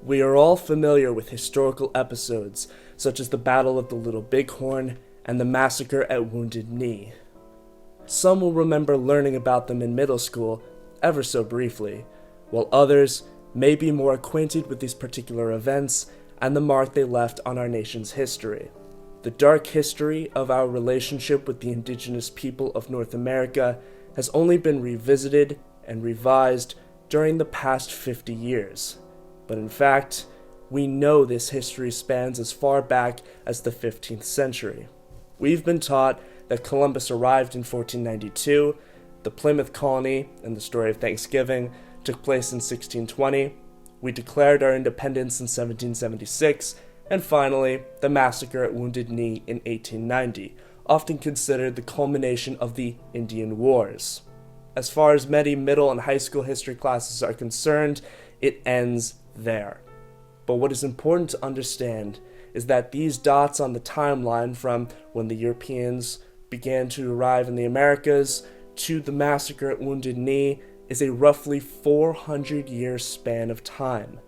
We are all familiar with historical episodes, such as the Battle of the Little Bighorn and the Massacre at Wounded Knee. Some will remember learning about them in middle school, ever so briefly, while others may be more acquainted with these particular events and the mark they left on our nation's history. The dark history of our relationship with the indigenous people of North America has only been revisited and revised during the past 50 years. But in fact, we know this history spans as far back as the 15th century. We've been taught that Columbus arrived in 1492, the Plymouth Colony and the story of Thanksgiving took place in 1620, we declared our independence in 1776, and finally, the Massacre at Wounded Knee in 1890, often considered the culmination of the Indian Wars. As far as many middle and high school history classes are concerned, it ends there. But what is important to understand is that these dots on the timeline from when the Europeans began to arrive in the Americas to the Massacre at Wounded Knee is a roughly 400-year span of time.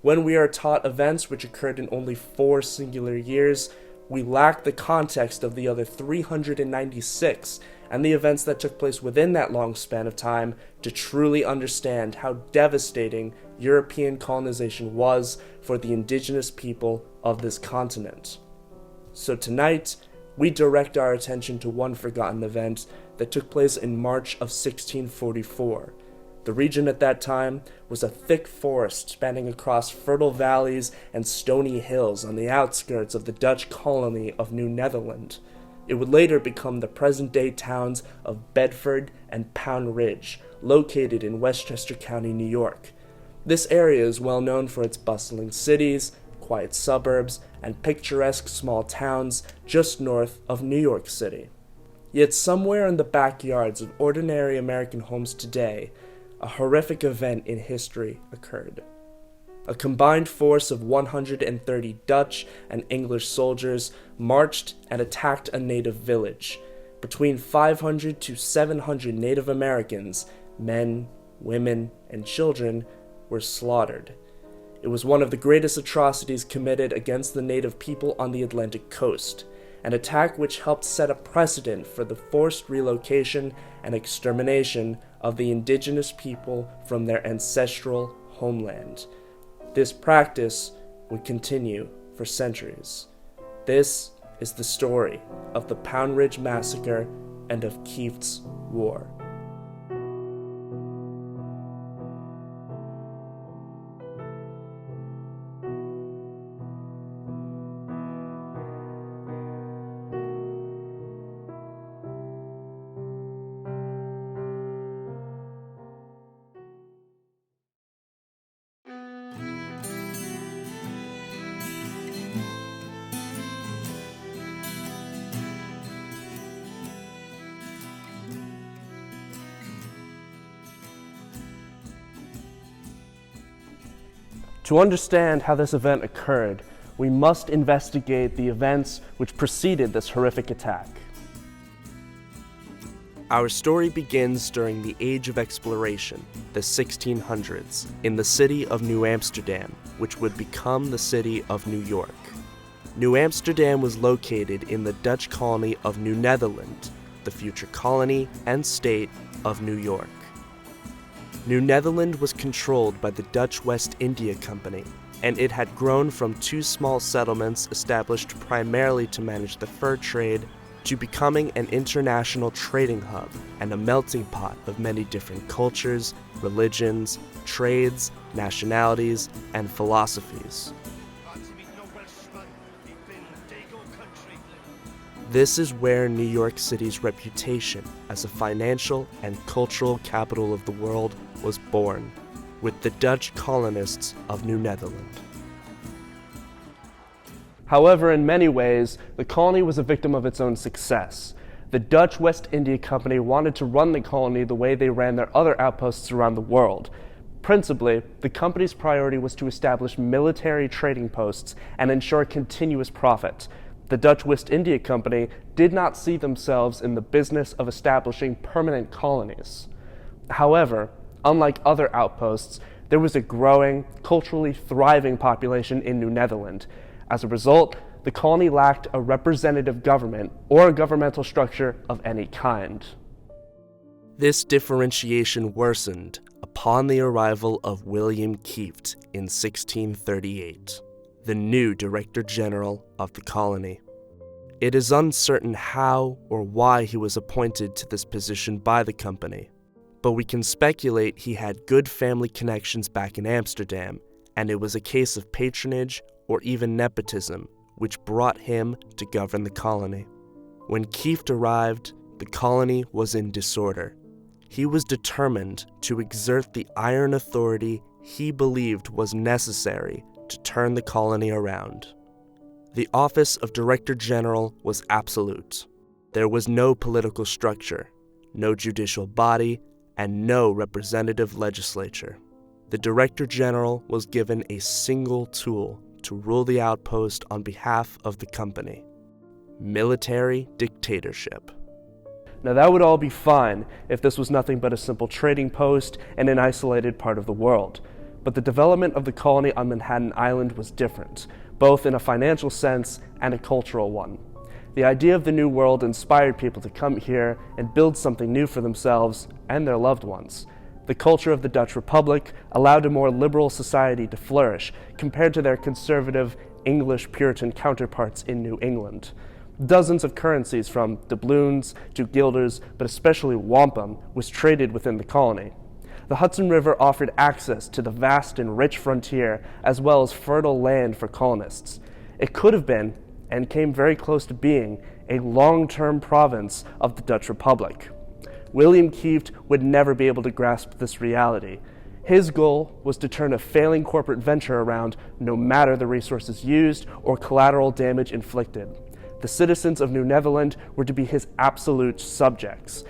When we are taught events which occurred in only 4 singular years, we lack the context of the other 396 and the events that took place within that long span of time to truly understand how devastating European colonization was for the indigenous people of this continent. So tonight, we direct our attention to one forgotten event that took place in March of 1644. The region at that time was a thick forest spanning across fertile valleys and stony hills on the outskirts of the Dutch colony of New Netherland. It would later become the present-day towns of Bedford and Pound Ridge, located in Westchester County, New York. This area is well known for its bustling cities, quiet suburbs, and picturesque small towns just north of New York City. Yet somewhere in the backyards of ordinary American homes today, a horrific event in history occurred. A combined force of 130 Dutch and English soldiers marched and attacked a native village. Between 500 to 700 Native Americans, men, women, and children, were slaughtered. It was one of the greatest atrocities committed against the native people on the Atlantic coast, an attack which helped set a precedent for the forced relocation and extermination of the indigenous people from their ancestral homeland. This practice would continue for centuries. This is the story of the Pound Ridge Massacre and of Kieft's War. To understand how this event occurred, we must investigate the events which preceded this horrific attack. Our story begins during the Age of Exploration, the 1600s, in the city of New Amsterdam, which would become the city of New York. New Amsterdam was located in the Dutch colony of New Netherland, the future colony and state of New York. New Netherland was controlled by the Dutch West India Company, and it had grown from 2 small settlements established primarily to manage the fur trade to becoming an international trading hub and a melting pot of many different cultures, religions, trades, nationalities, and philosophies. This is where New York City's reputation as a financial and cultural capital of the world was born, with the Dutch colonists of New Netherland. However, in many ways, the colony was a victim of its own success. The Dutch West India Company wanted to run the colony the way they ran their other outposts around the world. Principally, the company's priority was to establish military trading posts and ensure continuous profit. The Dutch West India Company did not see themselves in the business of establishing permanent colonies. However, unlike other outposts, There was a growing, culturally thriving population in New Netherland. As a result, the colony lacked a representative government or a governmental structure of any kind. This differentiation worsened upon the arrival of William Kieft in 1638, the new Director General of the colony. It is uncertain how or why he was appointed to this position by the company, but we can speculate he had good family connections back in Amsterdam, and it was a case of patronage or even nepotism which brought him to govern the colony. When Kieft arrived, the colony was in disorder. He was determined to exert the iron authority he believed was necessary to turn the colony around. The office of Director General was absolute. There was no political structure, no judicial body, and no representative legislature. The Director General was given a single tool to rule the outpost on behalf of the company: military dictatorship. Now that would all be fine if this was nothing but a simple trading post in an isolated part of the world. But the development of the colony on Manhattan Island was different, both in a financial sense and a cultural one. The idea of the New World inspired people to come here and build something new for themselves and their loved ones. The culture of the Dutch Republic allowed a more liberal society to flourish compared to their conservative English Puritan counterparts in New England. Dozens of currencies from doubloons to guilders, but especially wampum, was traded within the colony. The Hudson River offered access to the vast and rich frontier as well as fertile land for colonists. It could have been, and came very close to being, a long-term province of the Dutch Republic. William Kieft would never be able to grasp this reality. His goal was to turn a failing corporate venture around no matter the resources used or collateral damage inflicted. The citizens of New Netherland were to be his absolute subjects.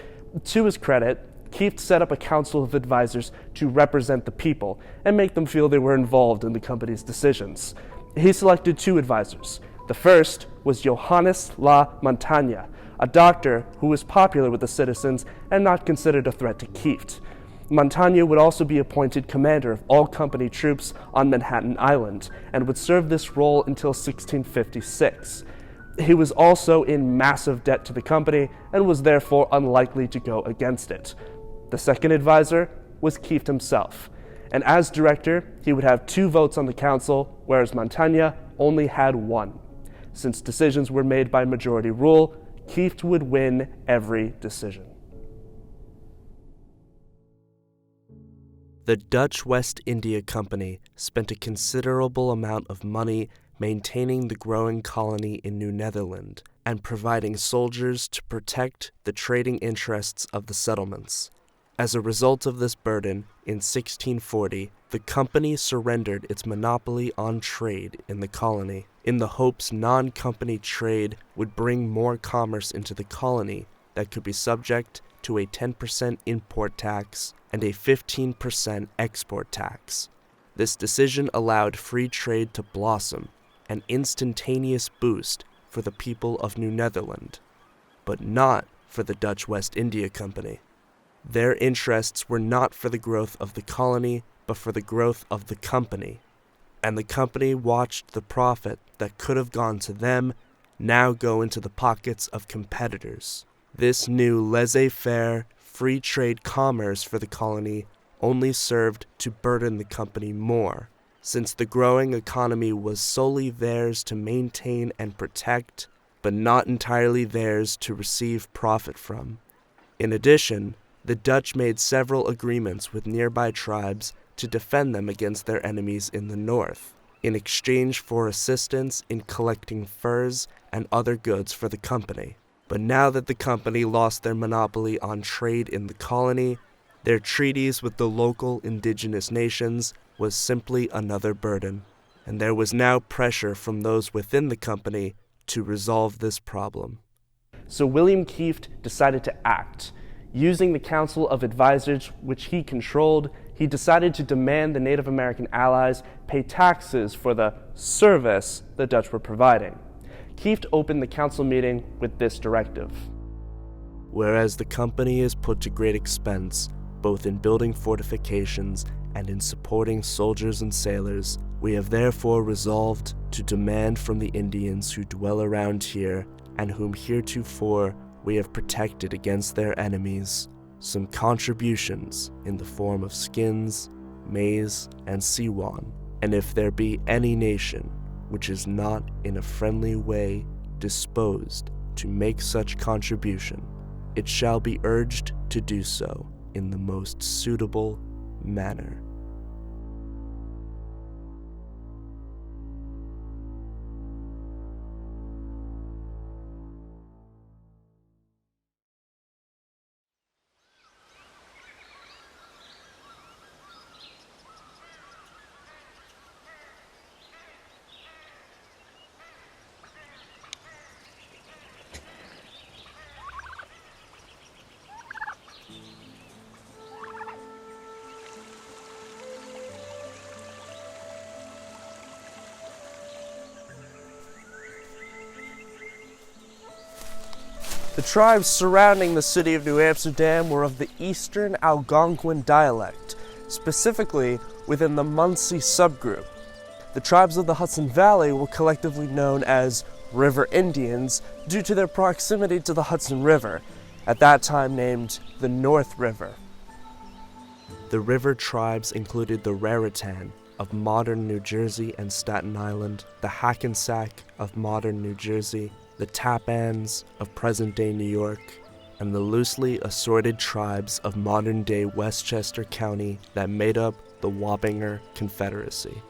To his credit, Kieft set up a council of advisors to represent the people and make them feel they were involved in the company's decisions. He selected 2 advisors. The first was Johannes La Montagne, a doctor who was popular with the citizens and not considered a threat to Kieft. Montagne would also be appointed commander of all company troops on Manhattan Island and would serve this role until 1656. He was also in massive debt to the company and was therefore unlikely to go against it. The second advisor was Kieft himself, and as director, he would have 2 votes on the council, whereas Montagne only had 1. Since decisions were made by majority rule, Kieft would win every decision. The Dutch West India Company spent a considerable amount of money maintaining the growing colony in New Netherland and providing soldiers to protect the trading interests of the settlements. As a result of this burden, in 1640, the company surrendered its monopoly on trade in the colony, in the hopes non-company trade would bring more commerce into the colony that could be subject to a 10% import tax and a 15% export tax. This decision allowed free trade to blossom, an instantaneous boost for the people of New Netherland, but not for the Dutch West India Company. Their interests were not for the growth of the colony, but for the growth of the company. And the company watched the profit that could have gone to them now go into the pockets of competitors. This new laissez-faire, free trade commerce for the colony only served to burden the company more, since the growing economy was solely theirs to maintain and protect, but not entirely theirs to receive profit from. In addition, the Dutch made several agreements with nearby tribes to defend them against their enemies in the north, in exchange for assistance in collecting furs and other goods for the company. But now that the company lost their monopoly on trade in the colony, their treaties with the local indigenous nations was simply another burden, and there was now pressure from those within the company to resolve this problem. So William Kieft decided to act. Using the Council of Advisors, which he controlled, he decided to demand the Native American allies pay taxes for the service the Dutch were providing. Kieft opened the council meeting with this directive. Whereas the company is put to great expense, both in building fortifications and in supporting soldiers and sailors, we have therefore resolved to demand from the Indians who dwell around here and whom heretofore we have protected against their enemies some contributions in the form of skins, maize, and seawan, and if there be any nation which is not in a friendly way disposed to make such contribution, it shall be urged to do so in the most suitable manner. The tribes surrounding the city of New Amsterdam were of the Eastern Algonquin dialect, specifically within the Munsee subgroup. The tribes of the Hudson Valley were collectively known as River Indians due to their proximity to the Hudson River, at that time named the North River. The river tribes included the Raritan of modern New Jersey and Staten Island, the Hackensack of modern New Jersey, the Tapans of present-day New York, and the loosely assorted tribes of modern-day Westchester County that made up the Wappinger Confederacy.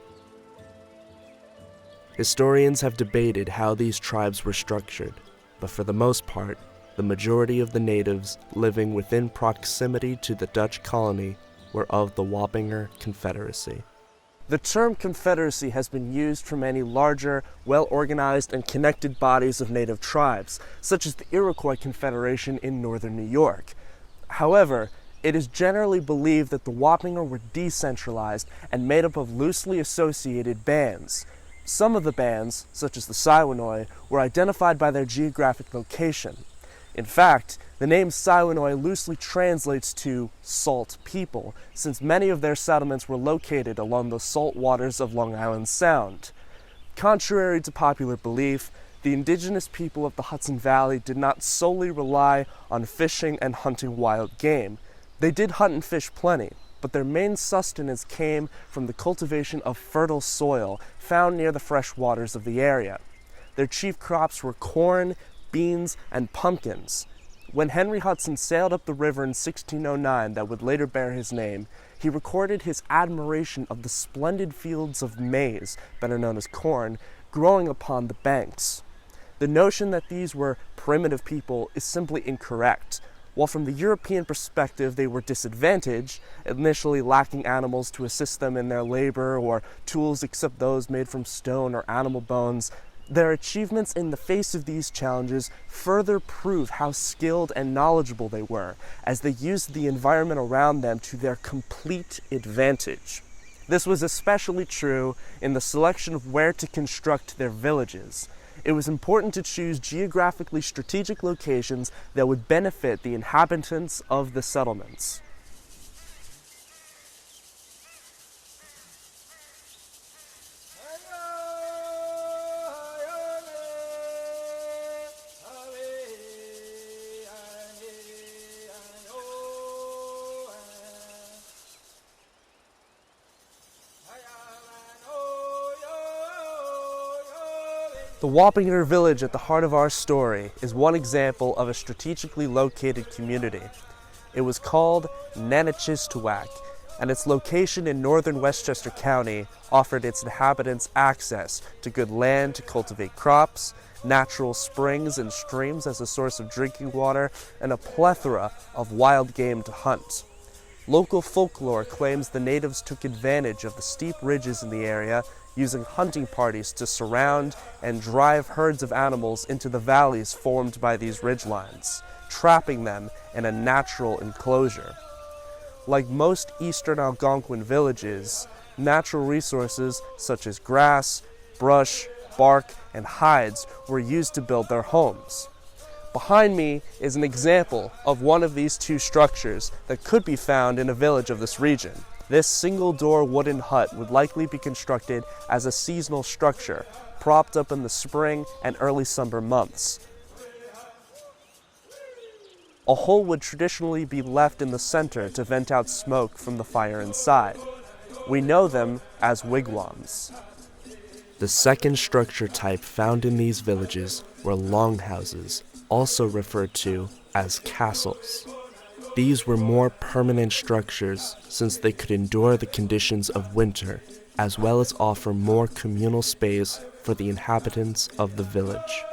Historians have debated how these tribes were structured, but for the most part, the majority of the natives living within proximity to the Dutch colony were of the Wappinger Confederacy. The term Confederacy has been used for many larger, well-organized, and connected bodies of native tribes, such as the Iroquois Confederation in northern New York. However, it is generally believed that the Wappinger were decentralized and made up of loosely associated bands. Some of the bands, such as the Siwanoy, were identified by their geographic location. In fact, the name Siwanoy loosely translates to salt people, since many of their settlements were located along the salt waters of Long Island Sound. Contrary to popular belief, the indigenous people of the Hudson Valley did not solely rely on fishing and hunting wild game. They did hunt and fish plenty, but their main sustenance came from the cultivation of fertile soil found near the fresh waters of the area. Their chief crops were corn, beans, and pumpkins. When Henry Hudson sailed up the river in 1609 that would later bear his name, he recorded his admiration of the splendid fields of maize, better known as corn, growing upon the banks. The notion that these were primitive people is simply incorrect. While from the European perspective they were disadvantaged, initially lacking animals to assist them in their labor or tools except those made from stone or animal bones, their achievements in the face of these challenges further prove how skilled and knowledgeable they were, as they used the environment around them to their complete advantage. This was especially true in the selection of where to construct their villages. It was important to choose geographically strategic locations that would benefit the inhabitants of the settlements. The Wappinger village at the heart of our story is one example of a strategically located community. It was called Nanachistuwak, and its location in northern Westchester County offered its inhabitants access to good land to cultivate crops, natural springs and streams as a source of drinking water, and a plethora of wild game to hunt. Local folklore claims the natives took advantage of the steep ridges in the area, using hunting parties to surround and drive herds of animals into the valleys formed by these ridgelines, trapping them in a natural enclosure. Like most eastern Algonquin villages, natural resources such as grass, brush, bark, and hides were used to build their homes. Behind me is an example of one of these two structures that could be found in a village of this region. This single-door wooden hut would likely be constructed as a seasonal structure, propped up in the spring and early summer months. A hole would traditionally be left in the center to vent out smoke from the fire inside. We know them as wigwams. The second structure type found in these villages were longhouses, also referred to as castles. These were more permanent structures since they could endure the conditions of winter, as well as offer more communal space for the inhabitants of the village.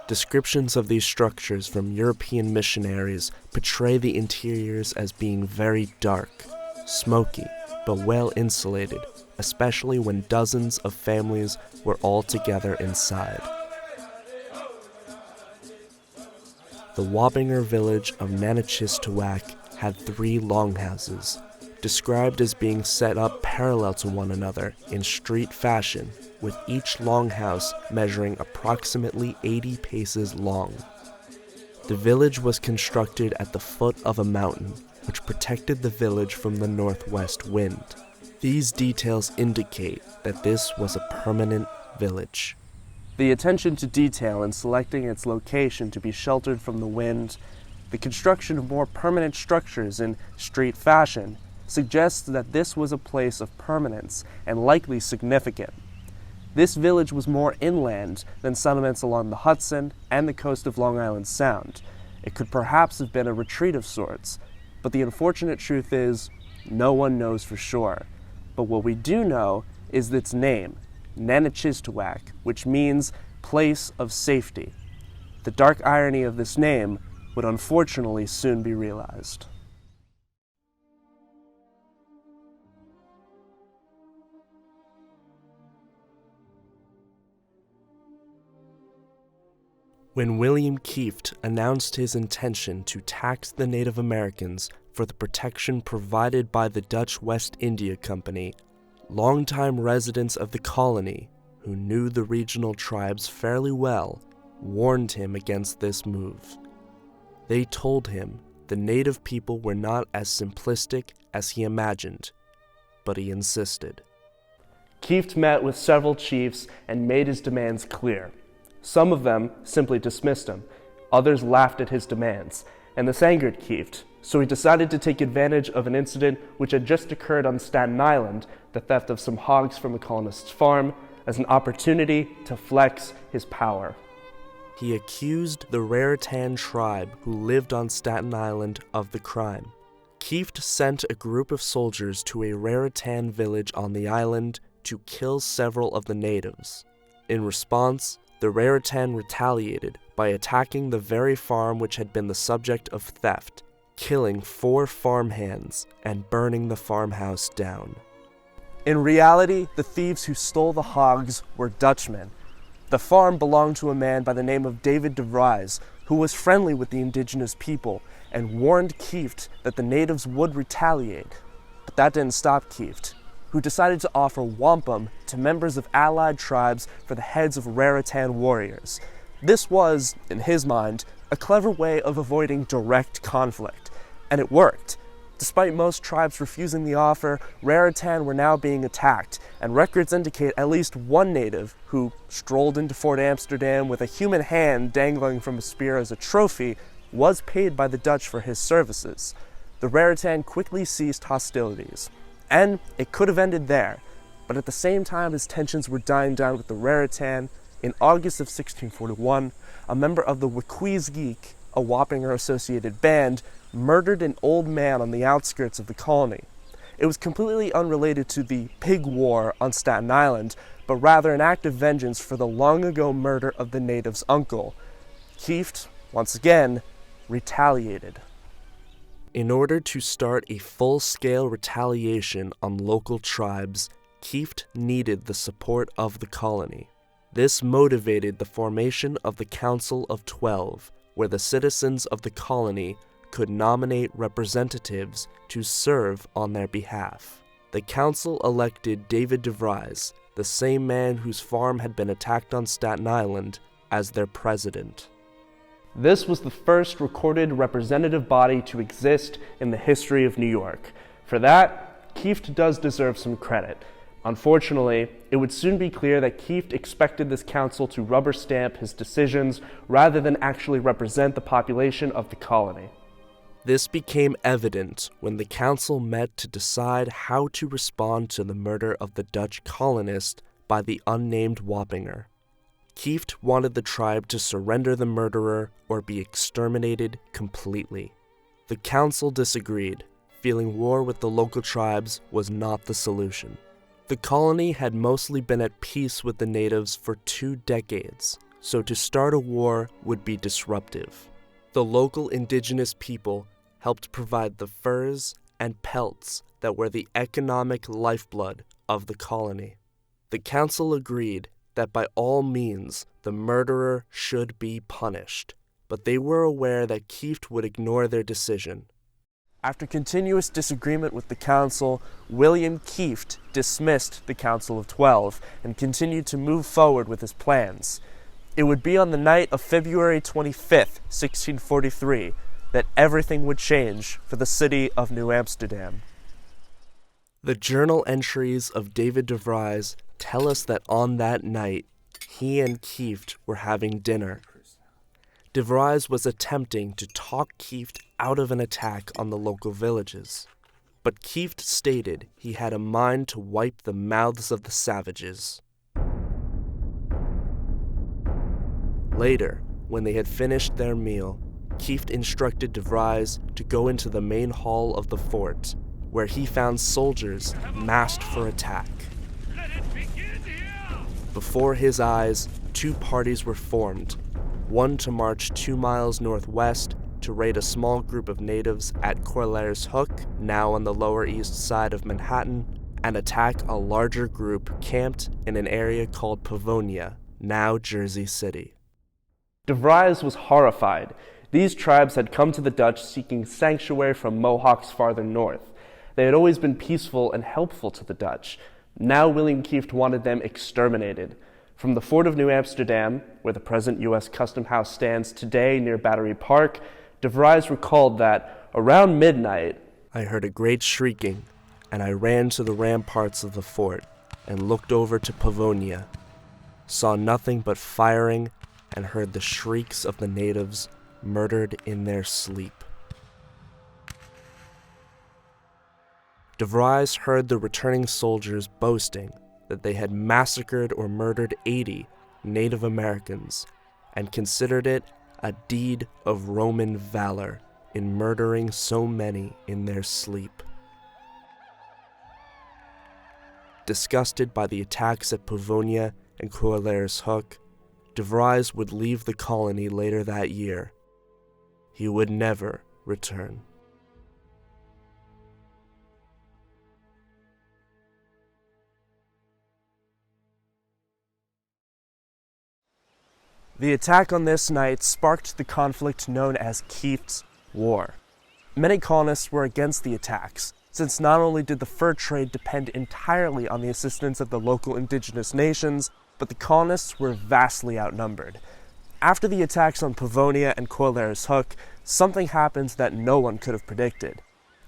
Descriptions of these structures from European missionaries portray the interiors as being very dark, smoky, but well insulated, especially when dozens of families were all together inside. The Wabbinger village of Manichistawak had 3 longhouses, described as being set up parallel to one another in street fashion, with each longhouse measuring approximately 80 paces long. The village was constructed at the foot of a mountain, which protected the village from the northwest wind. These details indicate that this was a permanent village. The attention to detail in selecting its location to be sheltered from the wind, the construction of more permanent structures in street fashion, suggests that this was a place of permanence and likely significant. This village was more inland than settlements along the Hudson and the coast of Long Island Sound. It could perhaps have been a retreat of sorts, but the unfortunate truth is, no one knows for sure. But what we do know is its name, Manichistawak, which means place of safety. The dark irony of this name would unfortunately soon be realized. When William Kieft announced his intention to tax the Native Americans for the protection provided by the Dutch West India Company, longtime residents of the colony, who knew the regional tribes fairly well, warned him against this move. They told him the native people were not as simplistic as he imagined, but he insisted. Kieft met with several chiefs and made his demands clear. Some of them simply dismissed him, others laughed at his demands, and this angered Kieft, so he decided to take advantage of an incident which had just occurred on Staten Island, the theft of some hogs from a colonist's farm, as an opportunity to flex his power. He accused the Raritan tribe who lived on Staten Island of the crime. Kieft sent a group of soldiers to a Raritan village on the island to kill several of the natives. In response, the Raritan retaliated by attacking the very farm which had been the subject of theft, killing 4 farmhands and burning the farmhouse down. In reality, the thieves who stole the hogs were Dutchmen. The farm belonged to a man by the name of David de Vries, who was friendly with the indigenous people and warned Kieft that the natives would retaliate. But that didn't stop Kieft, who decided to offer wampum to members of allied tribes for the heads of Raritan warriors. This was, in his mind, a clever way of avoiding direct conflict, and it worked. Despite most tribes refusing the offer, Raritan were now being attacked, and records indicate at least one native who strolled into Fort Amsterdam with a human hand dangling from a spear as a trophy was paid by the Dutch for his services. The Raritan quickly ceased hostilities, and it could have ended there, but at the same time as tensions were dying down with the Raritan, in August of 1641, a member of the Wekwisgeek, a Wappinger-associated band, murdered an old man on the outskirts of the colony. It was completely unrelated to the Pig War on Staten Island, but rather an act of vengeance for the long-ago murder of the native's uncle. Kieft, once again, retaliated. In order to start a full-scale retaliation on local tribes, Kieft needed the support of the colony. This motivated the formation of the Council of 12, where the citizens of the colony could nominate representatives to serve on their behalf. The council elected David de Vries, the same man whose farm had been attacked on Staten Island, as their president. This was the first recorded representative body to exist in the history of New York. For that, Kieft does deserve some credit. Unfortunately, it would soon be clear that Kieft expected this council to rubber stamp his decisions rather than actually represent the population of the colony. This became evident when the council met to decide how to respond to the murder of the Dutch colonist by the unnamed Wappinger. Kieft wanted the tribe to surrender the murderer or be exterminated completely. The council disagreed, feeling war with the local tribes was not the solution. The colony had mostly been at peace with the natives for 2 decades, so to start a war would be disruptive. The local indigenous people helped provide the furs and pelts that were the economic lifeblood of the colony. The council agreed that by all means the murderer should be punished, but they were aware that Kieft would ignore their decision. After continuous disagreement with the council, William Kieft dismissed the Council of 12 and continued to move forward with his plans. It would be on the night of February 25th, 1643, that everything would change for the city of New Amsterdam. The journal entries of David de Vries tell us that on that night, he and Kieft were having dinner. De Vries was attempting to talk Kieft out of an attack on the local villages, but Kieft stated he had a mind to wipe the mouths of the savages. Later, when they had finished their meal, Kieft instructed de Vries to go into the main hall of the fort, where he found soldiers massed for attack. Before his eyes, 2 parties were formed, one to march 2 miles northwest to raid a small group of natives at Corlaer's Hook, now on the Lower East Side of Manhattan, and attack a larger group camped in an area called Pavonia, now Jersey City. De Vries was horrified. These tribes had come to the Dutch seeking sanctuary from Mohawks farther north. They had always been peaceful and helpful to the Dutch. Now William Kieft wanted them exterminated. From the fort of New Amsterdam, where the present U.S. Custom House stands today near Battery Park, De Vries recalled that, around midnight, I heard a great shrieking, and I ran to the ramparts of the fort and looked over to Pavonia, saw nothing but firing, and heard the shrieks of the natives murdered in their sleep. De Vries heard the returning soldiers boasting that they had massacred or murdered 80 Native Americans and considered it a deed of Roman valor in murdering so many in their sleep. Disgusted by the attacks at Pavonia and Corlaer's Hook, De Vries would leave the colony later that year. He would never return. The attack on this night sparked the conflict known as Kieft's War. Many colonists were against the attacks, since not only did the fur trade depend entirely on the assistance of the local indigenous nations, but the colonists were vastly outnumbered. After the attacks on Pavonia and Corlaer's Hook, something happened that no one could have predicted.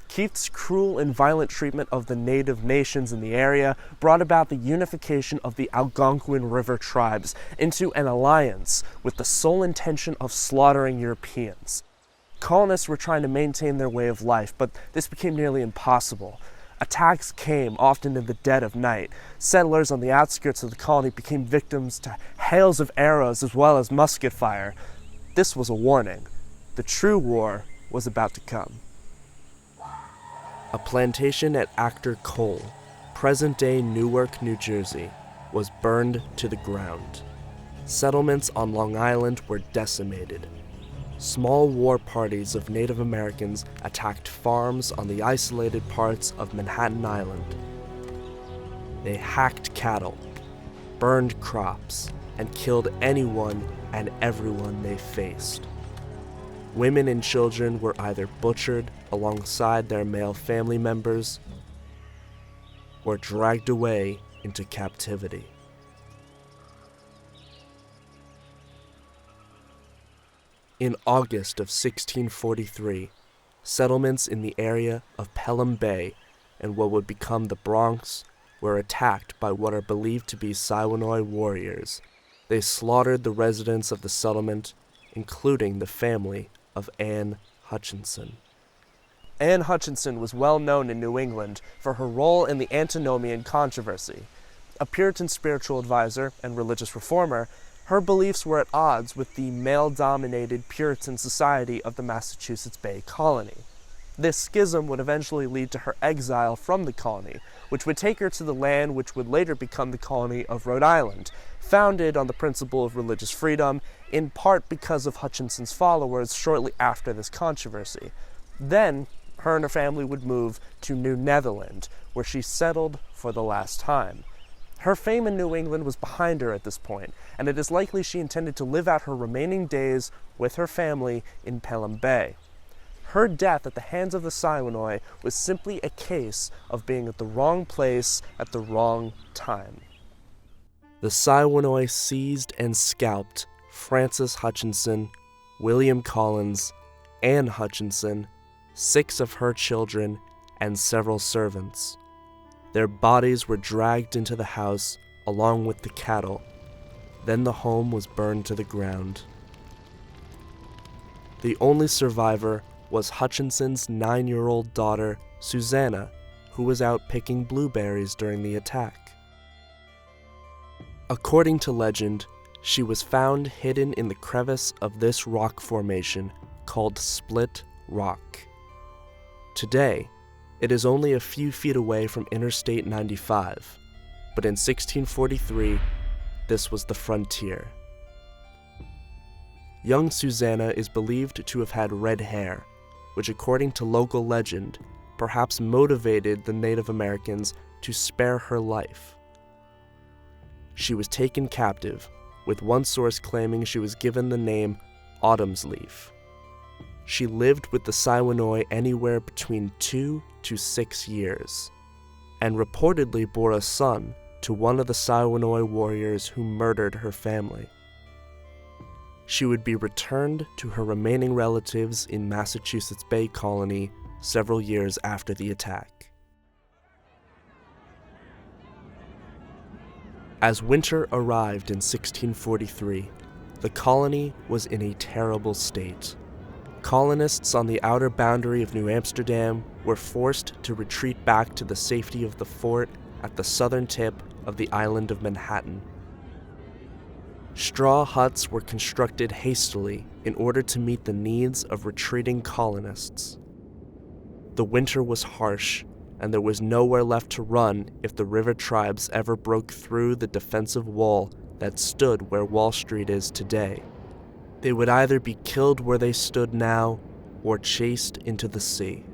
Kieft's cruel and violent treatment of the native nations in the area brought about the unification of the Algonquin River tribes into an alliance with the sole intention of slaughtering Europeans. Colonists were trying to maintain their way of life, but this became nearly impossible. Attacks came, often in the dead of night. Settlers on the outskirts of the colony became victims to hails of arrows as well as musket fire. This was a warning. The true war was about to come. A plantation at Actor Coal, present-day Newark, New Jersey, was burned to the ground. Settlements on Long Island were decimated. Small war parties of Native Americans attacked farms on the isolated parts of Manhattan Island. They hacked cattle, burned crops, and killed anyone and everyone they faced. Women and children were either butchered alongside their male family members or dragged away into captivity. In August of 1643, settlements in the area of Pelham Bay and what would become the Bronx were attacked by what are believed to be Siwanoy warriors. They slaughtered the residents of the settlement, including the family of Anne Hutchinson. Anne Hutchinson was well known in New England for her role in the Antinomian controversy. A Puritan spiritual advisor and religious reformer, her beliefs were at odds with the male-dominated Puritan society of the Massachusetts Bay Colony. This schism would eventually lead to her exile from the colony, which would take her to the land which would later become the colony of Rhode Island, founded on the principle of religious freedom, in part because of Hutchinson's followers shortly after this controversy. Then, her and her family would move to New Netherland, where she settled for the last time. Her fame in New England was behind her at this point, and it is likely she intended to live out her remaining days with her family in Pelham Bay. Her death at the hands of the Siwanoy was simply a case of being at the wrong place at the wrong time. The Siwanoy seized and scalped Frances Hutchinson, William Collins, Anne Hutchinson, 6 of her children, and several servants. Their bodies were dragged into the house along with the cattle. Then the home was burned to the ground. The only survivor was Hutchinson's 9-year-old daughter, Susanna, who was out picking blueberries during the attack. According to legend, she was found hidden in the crevice of this rock formation called Split Rock. Today, it is only a few feet away from Interstate 95, but in 1643, this was the frontier. Young Susanna is believed to have had red hair, which according to local legend, perhaps motivated the Native Americans to spare her life. She was taken captive, with one source claiming she was given the name Autumn's Leaf. She lived with the Siwanoy anywhere between 2 to 6 years, and reportedly bore a son to one of the Siwanoy warriors who murdered her family. She would be returned to her remaining relatives in Massachusetts Bay Colony several years after the attack. As winter arrived in 1643, the colony was in a terrible state. Colonists on the outer boundary of New Amsterdam were forced to retreat back to the safety of the fort at the southern tip of the island of Manhattan. Straw huts were constructed hastily in order to meet the needs of retreating colonists. The winter was harsh, and there was nowhere left to run if the river tribes ever broke through the defensive wall that stood where Wall Street is today. They would either be killed where they stood now, or chased into the sea.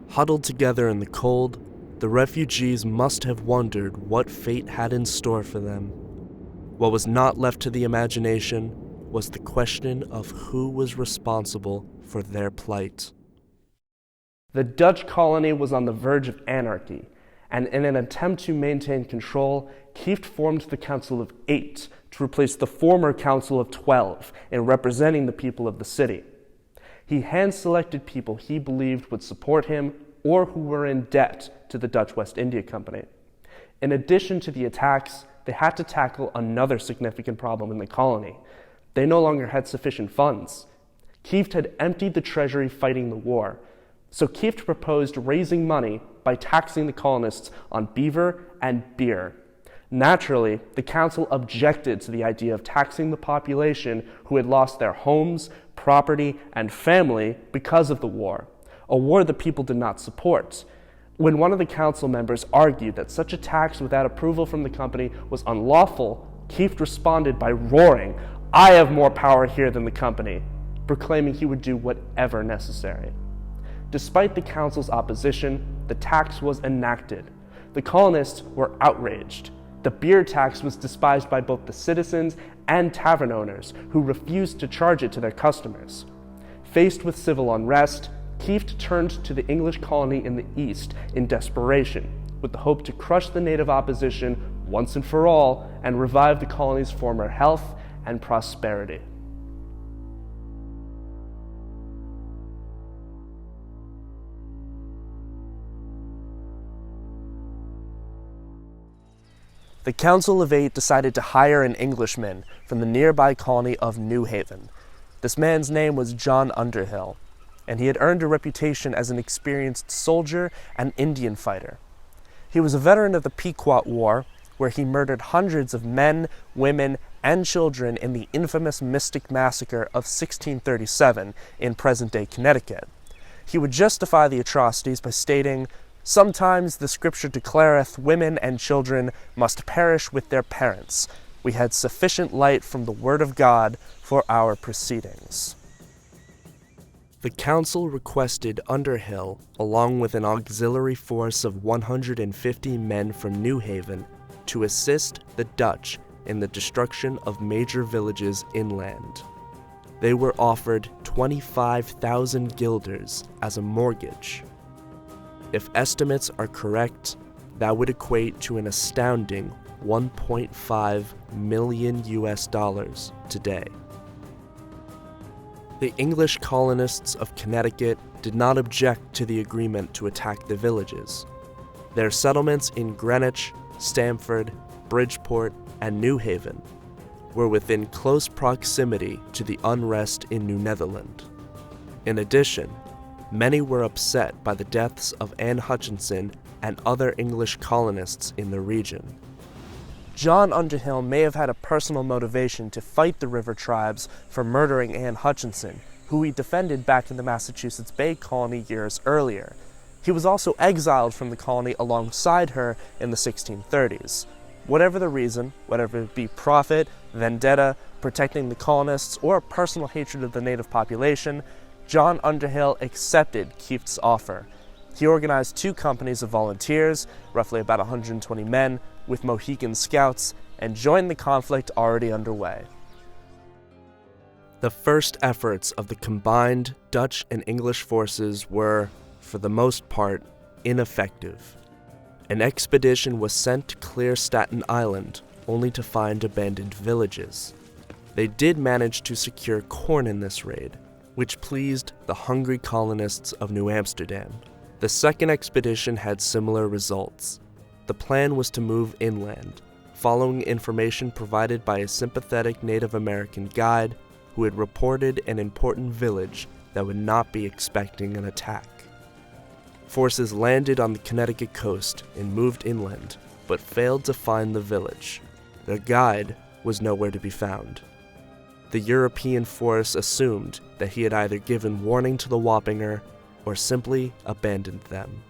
Huddled together in the cold, the refugees must have wondered what fate had in store for them. What was not left to the imagination was the question of who was responsible for their plight. The Dutch colony was on the verge of anarchy, and in an attempt to maintain control, Kieft formed the Council of 8 to replace the former Council of 12 in representing the people of the city. He hand-selected people he believed would support him or who were in debt to the Dutch West India Company. In addition to the attacks, they had to tackle another significant problem in the colony. They no longer had sufficient funds. Kieft had emptied the treasury fighting the war, so Kieft proposed raising money by taxing the colonists on beaver and beer. Naturally, the council objected to the idea of taxing the population who had lost their homes, property, and family because of the war, a war the people did not support. When one of the council members argued that such a tax without approval from the company was unlawful, Kieft responded by roaring, "I have more power here than the company," proclaiming he would do whatever necessary. Despite the council's opposition, the tax was enacted. The colonists were outraged. The beer tax was despised by both the citizens and tavern owners, who refused to charge it to their customers. Faced with civil unrest, Kieft turned to the English colony in the east in desperation, with the hope to crush the native opposition once and for all and revive the colony's former health and prosperity. The Council of Eight decided to hire an Englishman from the nearby colony of New Haven. This man's name was John Underhill, and he had earned a reputation as an experienced soldier and Indian fighter. He was a veteran of the Pequot War, where he murdered hundreds of men, women, and children in the infamous Mystic Massacre of 1637 in present-day Connecticut. He would justify the atrocities by stating, "Sometimes the scripture declareth women and children must perish with their parents. We had sufficient light from the word of God for our proceedings." The council requested Underhill, along with an auxiliary force of 150 men from New Haven, to assist the Dutch in the destruction of major villages inland. They were offered 25,000 guilders as a mortgage. If estimates are correct, that would equate to an astounding $1.5 million today. The English colonists of Connecticut did not object to the agreement to attack the villages. Their settlements in Greenwich, Stamford, Bridgeport, and New Haven were within close proximity to the unrest in New Netherland. In addition, many were upset by the deaths of Anne Hutchinson and other English colonists in the region. John Underhill may have had a personal motivation to fight the river tribes for murdering Anne Hutchinson, who he defended back in the Massachusetts Bay Colony years earlier. He was also exiled from the colony alongside her in the 1630s. Whatever the reason, whether it be profit, vendetta, protecting the colonists, or personal hatred of the native population, John Underhill accepted Kieft's offer. He organized 2 companies of volunteers, roughly about 120 men, with Mohegan Scouts, and joined the conflict already underway. The first efforts of the combined Dutch and English forces were, for the most part, ineffective. An expedition was sent to clear Staten Island, only to find abandoned villages. They did manage to secure corn in this raid, which pleased the hungry colonists of New Amsterdam. The second expedition had similar results. The plan was to move inland, following information provided by a sympathetic Native American guide who had reported an important village that would not be expecting an attack. Forces landed on the Connecticut coast and moved inland, but failed to find the village. Their guide was nowhere to be found. The European force assumed that he had either given warning to the Wappinger or simply abandoned them.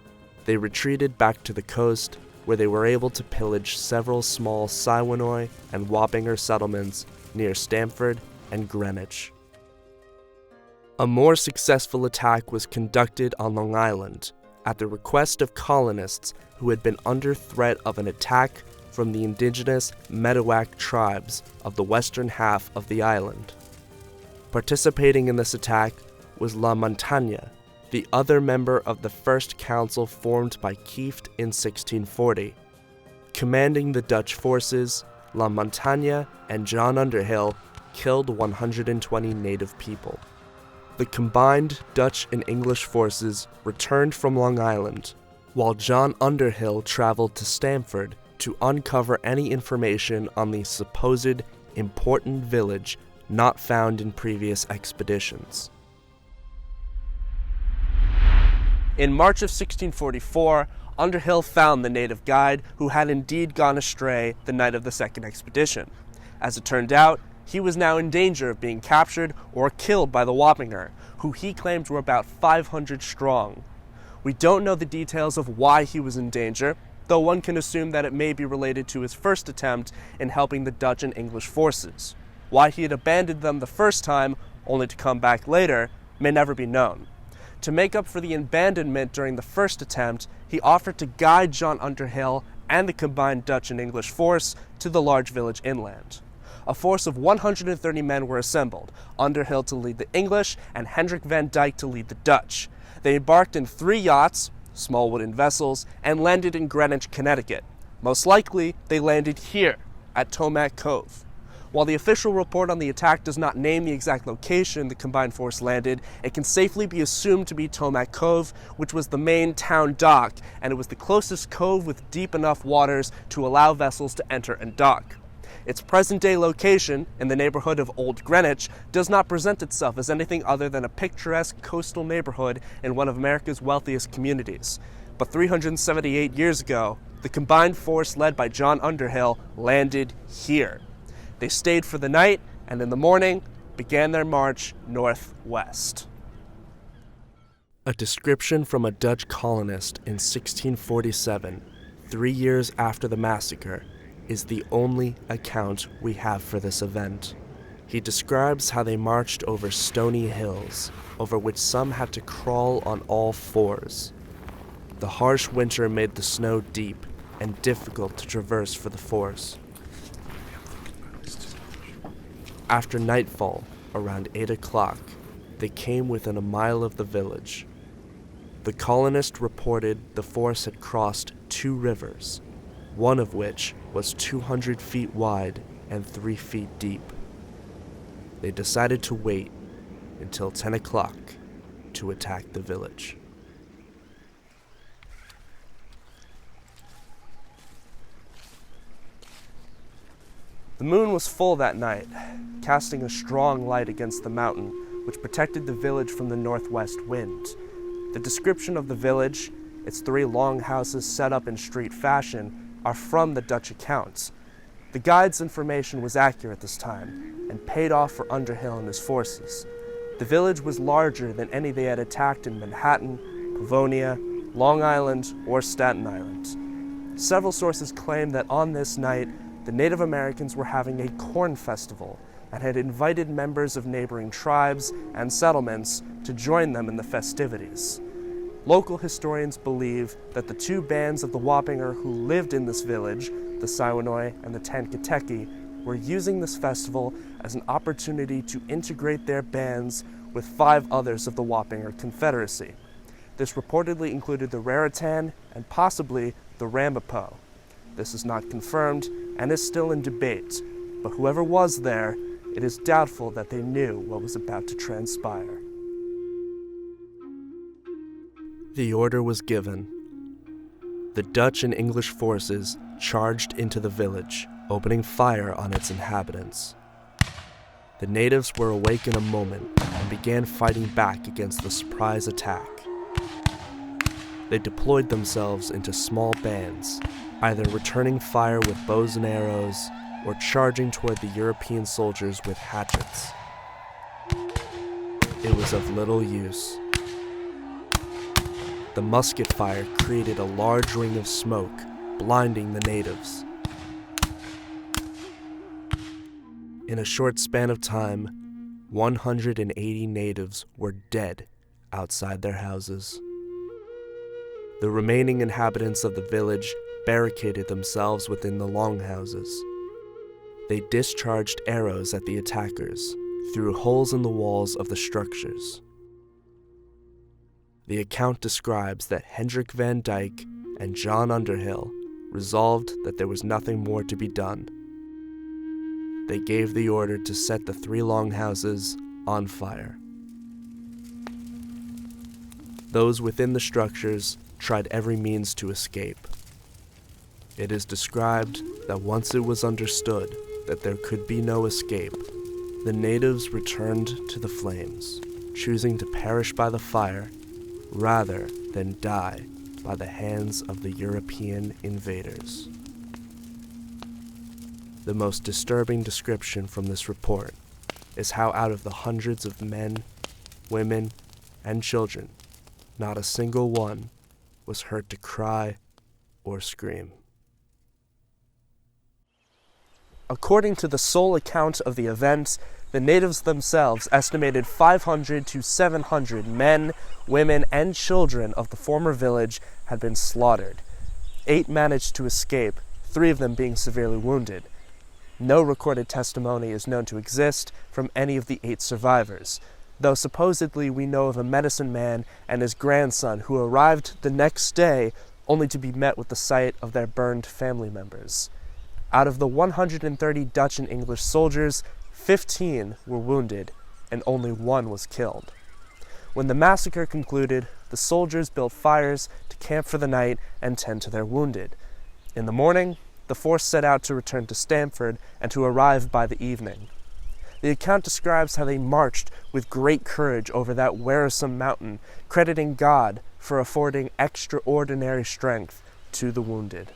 They retreated back to the coast, where they were able to pillage several small Siwanoy and Wappinger settlements near Stamford and Greenwich. A more successful attack was conducted on Long Island, at the request of colonists who had been under threat of an attack from the indigenous Medawac tribes of the western half of the island. Participating in this attack was La Montagne, the other member of the first council formed by Kieft in 1640. Commanding the Dutch forces, La Montagne and John Underhill killed 120 native people. The combined Dutch and English forces returned from Long Island, while John Underhill traveled to Stamford to uncover any information on the supposed important village not found in previous expeditions. In March of 1644, Underhill found the native guide who had indeed gone astray the night of the second expedition. As it turned out, he was now in danger of being captured or killed by the Wappinger, who he claimed were about 500 strong. We don't know the details of why he was in danger, though one can assume that it may be related to his first attempt in helping the Dutch and English forces. Why he had abandoned them the first time, only to come back later, may never be known. To make up for the abandonment during the first attempt, he offered to guide John Underhill and the combined Dutch and English force to the large village inland. A force of 130 men were assembled, Underhill to lead the English and Hendrik van Dyke to lead the Dutch. They embarked in 3 yachts, small wooden vessels, and landed in Greenwich, Connecticut. Most likely, they landed here, at Tomac Cove. While the official report on the attack does not name the exact location the combined force landed, it can safely be assumed to be Tomac Cove, which was the main town dock, and it was the closest cove with deep enough waters to allow vessels to enter and dock. Its present-day location, in the neighborhood of Old Greenwich, does not present itself as anything other than a picturesque coastal neighborhood in one of America's wealthiest communities. But 378 years ago, the combined force led by John Underhill landed here. They stayed for the night, and in the morning, began their march northwest. A description from a Dutch colonist in 1647, 3 years after the massacre, is the only account we have for this event. He describes how they marched over stony hills, over which some had to crawl on all fours. The harsh winter made the snow deep and difficult to traverse for the force. After nightfall, around 8 o'clock, they came within a mile of the village. The colonist reported the force had crossed 2 rivers, one of which was 200 feet wide and 3 feet deep. They decided to wait until 10 o'clock to attack the village. The moon was full that night, casting a strong light against the mountain, which protected the village from the northwest wind. The description of the village, its 3 long houses set up in street fashion, are from the Dutch accounts. The guide's information was accurate this time, and paid off for Underhill and his forces. The village was larger than any they had attacked in Manhattan, Livonia, Long Island, or Staten Island. Several sources claim that on this night, the Native Americans were having a corn festival and had invited members of neighboring tribes and settlements to join them in the festivities. Local historians believe that the 2 bands of the Wappinger who lived in this village, the Siwanoy and the Kankateki, were using this festival as an opportunity to integrate their bands with 5 others of the Wappinger Confederacy. This reportedly included the Raritan and possibly the Ramapo. This is not confirmed and is still in debate, but whoever was there, it is doubtful that they knew what was about to transpire. The order was given. The Dutch and English forces charged into the village, opening fire on its inhabitants. The natives were awake in a moment and began fighting back against the surprise attack. They deployed themselves into small bands, either returning fire with bows and arrows or charging toward the European soldiers with hatchets. It was of little use. The musket fire created a large ring of smoke, blinding the natives. In a short span of time, 180 natives were dead outside their houses. The remaining inhabitants of the village barricaded themselves within the longhouses. They discharged arrows at the attackers through holes in the walls of the structures. The account describes that Hendrik van Dyke and John Underhill resolved that there was nothing more to be done. They gave the order to set the 3 longhouses on fire. Those within the structures tried every means to escape. It is described that once it was understood that there could be no escape, the natives returned to the flames, choosing to perish by the fire rather than die by the hands of the European invaders. The most disturbing description from this report is how out of the hundreds of men, women, and children, not a single one was heard to cry or scream. According to the sole account of the event, the natives themselves estimated 500 to 700 men, women, and children of the former village had been slaughtered. 8 managed to escape, 3 of them being severely wounded. No recorded testimony is known to exist from any of the 8 survivors, though supposedly we know of a medicine man and his grandson who arrived the next day only to be met with the sight of their burned family members. Out of the 130 Dutch and English soldiers, 15 were wounded, and only 1 was killed. When the massacre concluded, the soldiers built fires to camp for the night and tend to their wounded. In the morning, the force set out to return to Stamford and to arrive by the evening. The account describes how they marched with great courage over that wearisome mountain, crediting God for affording extraordinary strength to the wounded.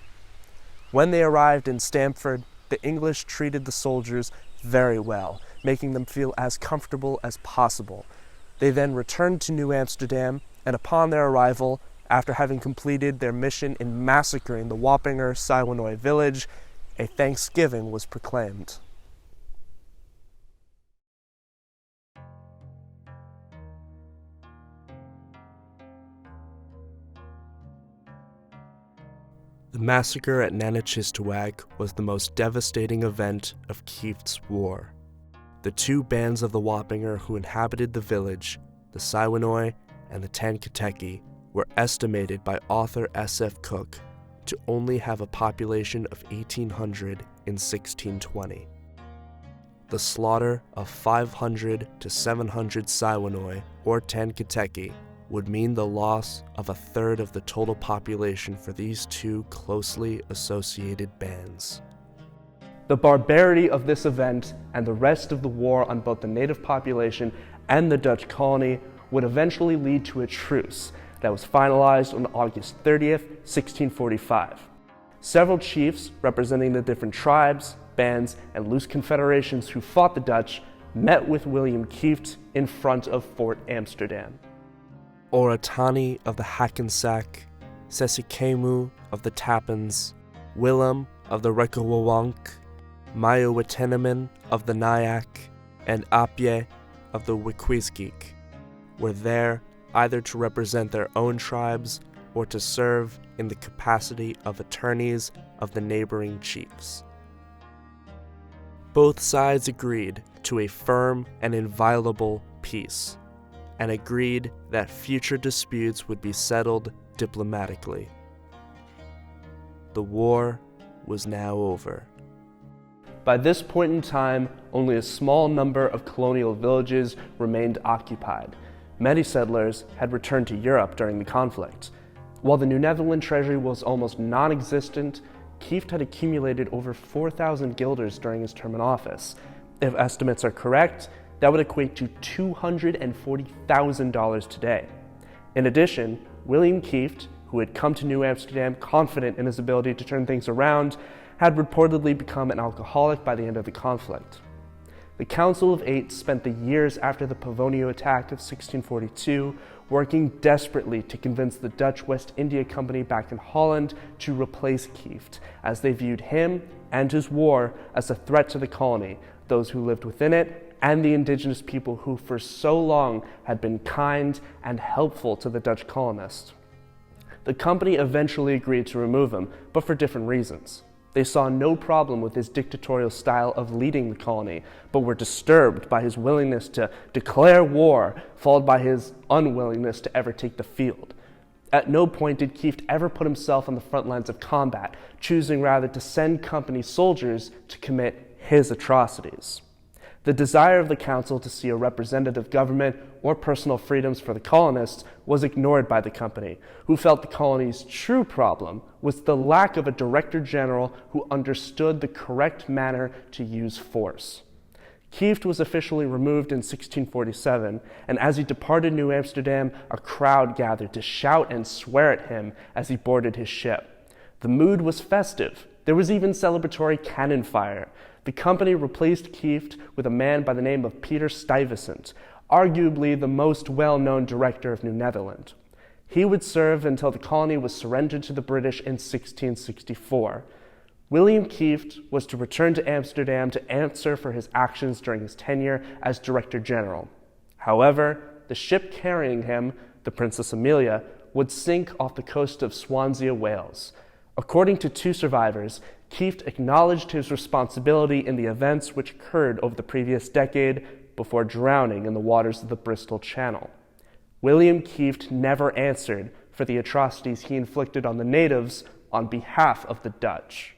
When they arrived in Stamford, the English treated the soldiers very well, making them feel as comfortable as possible. They then returned to New Amsterdam, and upon their arrival, after having completed their mission in massacring the Wappinger Siwanoy village, a Thanksgiving was proclaimed. The massacre at Nanachistawag was the most devastating event of Kieft's war. The 2 bands of the Wappinger who inhabited the village, the Siwanoy and the Kankateki, were estimated by author S.F. Cook to only have a population of 1,800 in 1620. The slaughter of 500 to 700 Siwanoy or Kankateki would mean the loss of 1/3 of the total population for these 2 closely associated bands. The barbarity of this event and the rest of the war on both the native population and the Dutch colony would eventually lead to a truce that was finalized on August 30th, 1645. Several chiefs representing the different tribes, bands, and loose confederations who fought the Dutch met with William Kieft in front of Fort Amsterdam. Oratani of the Hackensack, Sesikemu of the Tappans, Willem of the Rekawawank, Mayowatenaman of the Nyack, and Apye of the Wikwisgeek were there either to represent their own tribes or to serve in the capacity of attorneys of the neighboring chiefs. Both sides agreed to a firm and inviolable peace, and agreed that future disputes would be settled diplomatically. The war was now over. By this point in time, only a small number of colonial villages remained occupied. Many settlers had returned to Europe during the conflict. While the New Netherland treasury was almost non-existent, Kieft had accumulated over 4,000 guilders during his term in office. If estimates are correct, that would equate to $240,000 today. In addition, William Kieft, who had come to New Amsterdam confident in his ability to turn things around, had reportedly become an alcoholic by the end of the conflict. The Council of Eight spent the years after the Pavonio attack of 1642 working desperately to convince the Dutch West India Company back in Holland to replace Kieft, as they viewed him and his war as a threat to the colony, those who lived within it, and the indigenous people who for so long had been kind and helpful to the Dutch colonists. The company eventually agreed to remove him, but for different reasons. They saw no problem with his dictatorial style of leading the colony, but were disturbed by his willingness to declare war, followed by his unwillingness to ever take the field. At no point did Kieft ever put himself on the front lines of combat, choosing rather to send company soldiers to commit his atrocities. The desire of the council to see a representative government or personal freedoms for the colonists was ignored by the company, who felt the colony's true problem was the lack of a director general who understood the correct manner to use force. Kieft was officially removed in 1647, and as he departed New Amsterdam, a crowd gathered to shout and swear at him as he boarded his ship. The mood was festive. There was even celebratory cannon fire. The company replaced Kieft with a man by the name of Peter Stuyvesant, arguably the most well-known director of New Netherland. He would serve until the colony was surrendered to the British in 1664. William Kieft was to return to Amsterdam to answer for his actions during his tenure as Director General. However, the ship carrying him, the Princess Amelia, would sink off the coast of Swansea, Wales. According to 2 survivors, Kieft acknowledged his responsibility in the events which occurred over the previous decade before drowning in the waters of the Bristol Channel. William Kieft never answered for the atrocities he inflicted on the natives on behalf of the Dutch.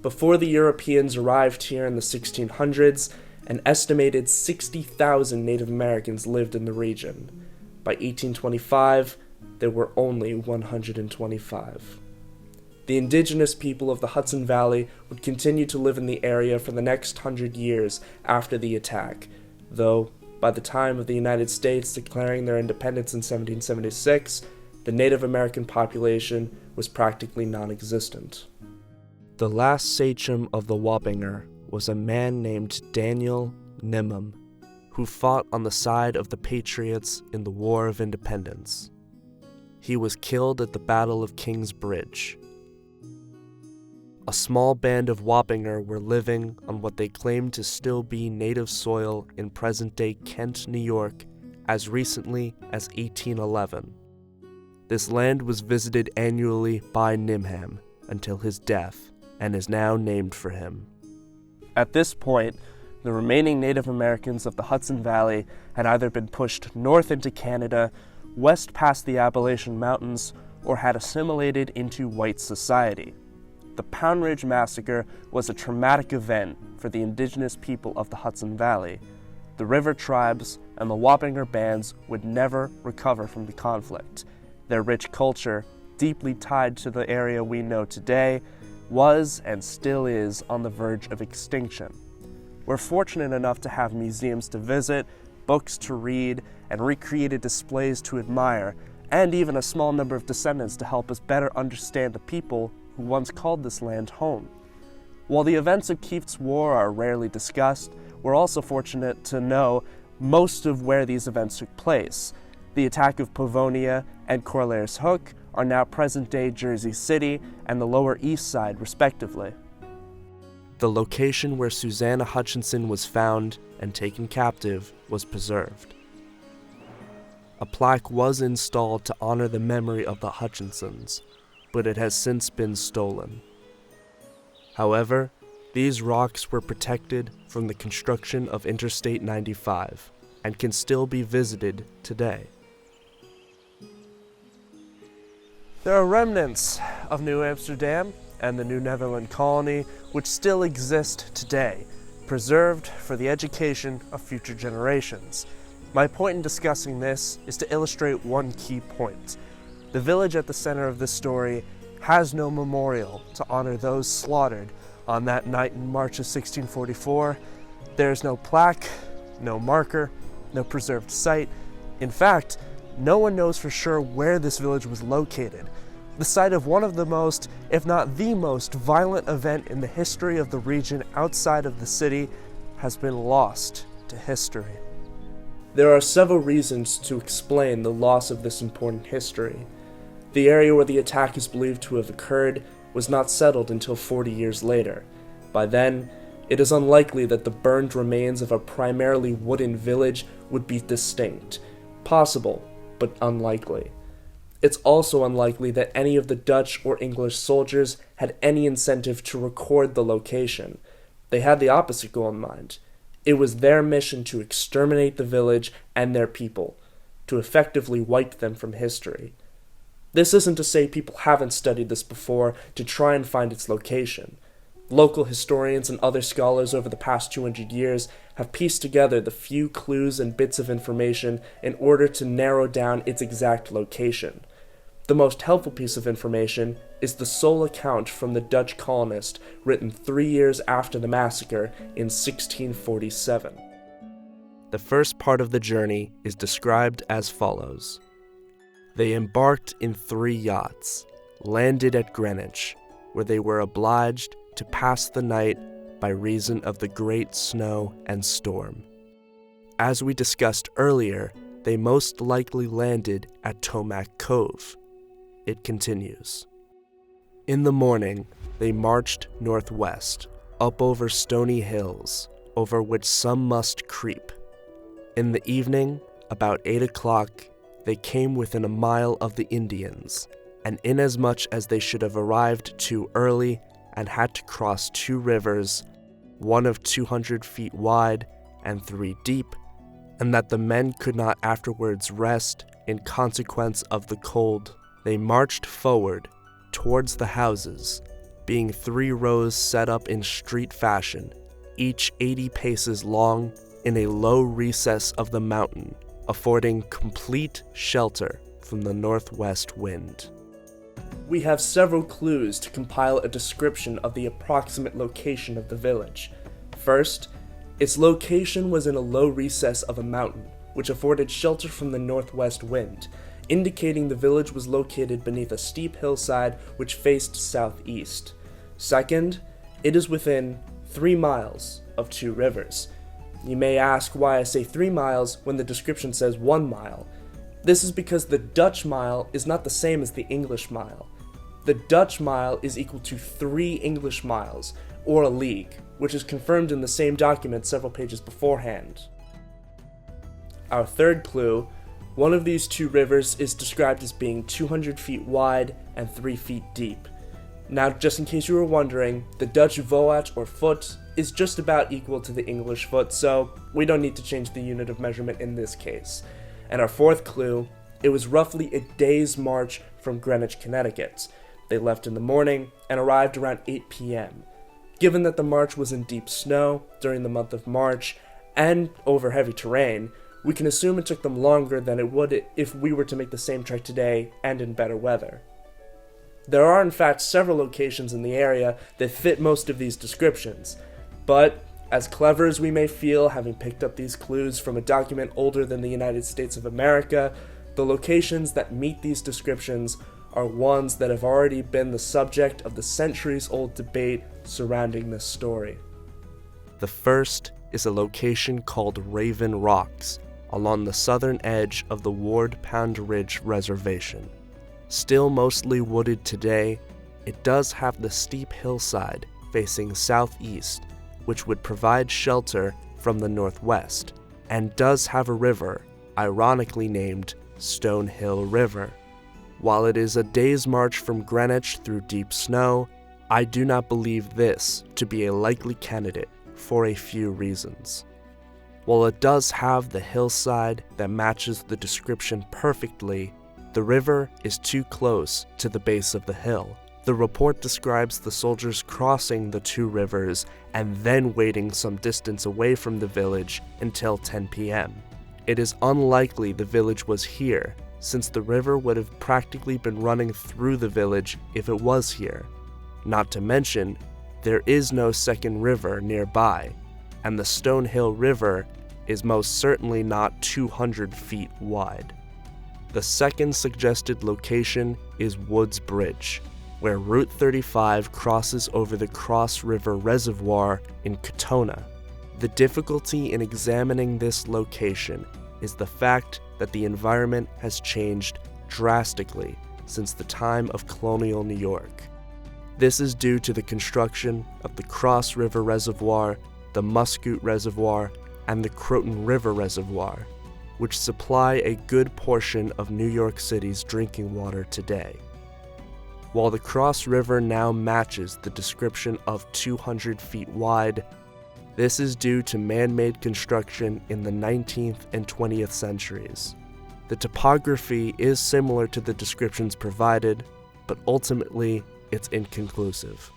Before the Europeans arrived here in the 1600s, an estimated 60,000 Native Americans lived in the region. By 1825, there were only 125. The indigenous people of the Hudson Valley would continue to live in the area for the next 100 years after the attack, though by the time of the United States declaring their independence in 1776, the Native American population was practically non-existent. The last sachem of the Wappinger was a man named Daniel Nimham, who fought on the side of the Patriots in the War of Independence. He was killed at the Battle of King's Bridge. A small band of Wappinger were living on what they claimed to still be native soil in present-day Kent, New York, as recently as 1811. This land was visited annually by Nimham until his death, and is now named for him. At this point, the remaining Native Americans of the Hudson Valley had either been pushed north into Canada, west past the Appalachian Mountains, or had assimilated into white society. The Pound Ridge Massacre was a traumatic event for the indigenous people of the Hudson Valley. The river tribes and the Wappinger bands would never recover from the conflict. Their rich culture, deeply tied to the area we know today, was and still is on the verge of extinction. We're fortunate enough to have museums to visit, books to read, and recreated displays to admire, and even a small number of descendants to help us better understand the people who once called this land home. While the events of Kieft's War are rarely discussed, we're also fortunate to know most of where these events took place. The attack of Pavonia and Corlaer's Hook are now present-day Jersey City and the Lower East Side, respectively. The location where Susanna Hutchinson was found and taken captive was preserved. A plaque was installed to honor the memory of the Hutchinsons, but it has since been stolen. However, these rocks were protected from the construction of Interstate 95 and can still be visited today. There are remnants of New Amsterdam and the New Netherland colony which still exist today, preserved for the education of future generations. My point in discussing this is to illustrate one key point. The village at the center of this story has no memorial to honor those slaughtered on that night in March of 1644. There is no plaque, no marker, no preserved site. In fact, no one knows for sure where this village was located. The site of one of the most, if not the most, violent event in the history of the region outside of the city has been lost to history. There are several reasons to explain the loss of this important history. The area where the attack is believed to have occurred was not settled until 40 years later. By then, it is unlikely that the burned remains of a primarily wooden village would be distinct. Possible, but unlikely. It's also unlikely that any of the Dutch or English soldiers had any incentive to record the location. They had the opposite goal in mind. It was their mission to exterminate the village and their people, to effectively wipe them from history. This isn't to say people haven't studied this before to try and find its location. Local historians and other scholars over the past 200 years have pieced together the few clues and bits of information in order to narrow down its exact location. The most helpful piece of information is the sole account from the Dutch colonist written 3 years after the massacre in 1647. The first part of the journey is described as follows. They embarked in 3 yachts, landed at Greenwich, where they were obliged to pass the night by reason of the great snow and storm. As we discussed earlier, they most likely landed at Tomac Cove. It continues. In the morning, they marched northwest, up over stony hills, over which some must creep. In the evening, about 8 o'clock, they came within a mile of the Indians, and inasmuch as they should have arrived too early and had to cross 2 rivers, one of 200 feet wide and 3 deep, and that the men could not afterwards rest in consequence of the cold. They marched forward towards the houses, being 3 rows set up in street fashion, each 80 paces long, in a low recess of the mountain, affording complete shelter from the northwest wind. We have several clues to compile a description of the approximate location of the village. First, its location was in a low recess of a mountain, which afforded shelter from the northwest wind, indicating the village was located beneath a steep hillside which faced southeast. Second, it is within 3 miles of 2 rivers. You may ask why I say 3 miles when the description says 1 mile. This is because the Dutch mile is not the same as the English mile. The Dutch mile is equal to 3 English miles, or a league, which is confirmed in the same document several pages beforehand. Our third clue, one of these 2 rivers is described as being 200 feet wide and 3 feet deep. Now, just in case you were wondering, the Dutch voat or foot is just about equal to the English foot, so we don't need to change the unit of measurement in this case. And our fourth clue, it was roughly a day's march from Greenwich, Connecticut. They left in the morning and arrived around 8 p.m. Given that the march was in deep snow during the month of March and over heavy terrain, we can assume it took them longer than it would if we were to make the same trek today and in better weather. There are in fact several locations in the area that fit most of these descriptions, but as clever as we may feel having picked up these clues from a document older than the United States of America, the locations that meet these descriptions are ones that have already been the subject of the centuries-old debate surrounding this story. The first is a location called Raven Rocks, along the southern edge of the Ward Pound Ridge Reservation. Still mostly wooded today, it does have the steep hillside facing southeast, which would provide shelter from the northwest, and does have a river, ironically named Stonehill River. While it is a day's march from Greenwich through deep snow, I do not believe this to be a likely candidate for a few reasons. While it does have the hillside that matches the description perfectly, the river is too close to the base of the hill. The report describes the soldiers crossing the 2 rivers and then waiting some distance away from the village until 10 p.m. It is unlikely the village was here, since the river would have practically been running through the village if it was here. Not to mention, there is no second river nearby, and the Stonehill River is most certainly not 200 feet wide. The second suggested location is Woods Bridge, where Route 35 crosses over the Cross River Reservoir in Katona. The difficulty in examining this location is the fact that the environment has changed drastically since the time of colonial New York. This is due to the construction of the Cross River Reservoir, the Muscoot Reservoir, and the Croton River Reservoir, which supply a good portion of New York City's drinking water today. While the Cross River now matches the description of 200 feet wide, this is due to man-made construction in the 19th and 20th centuries. The topography is similar to the descriptions provided, but ultimately it's inconclusive.